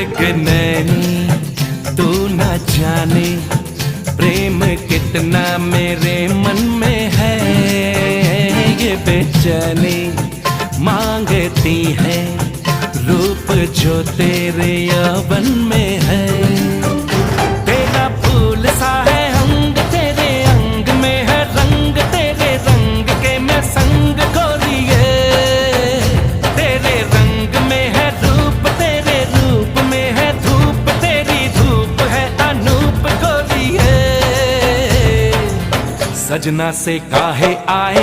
मृगनयनी तू न जाने प्रेम कितना मेरे मन में है। ये बेचैनी मांगती है रूप जो तेरे यौवन में है। तेरा फूल सा है अंग तेरे अंग में है रंग तेरे रंग के मैं संग गोरिए। तेरे रंग में है रूप तेरे रूप में है धूप तेरी धूप है अनूप गोरिए। सजना से काहे आए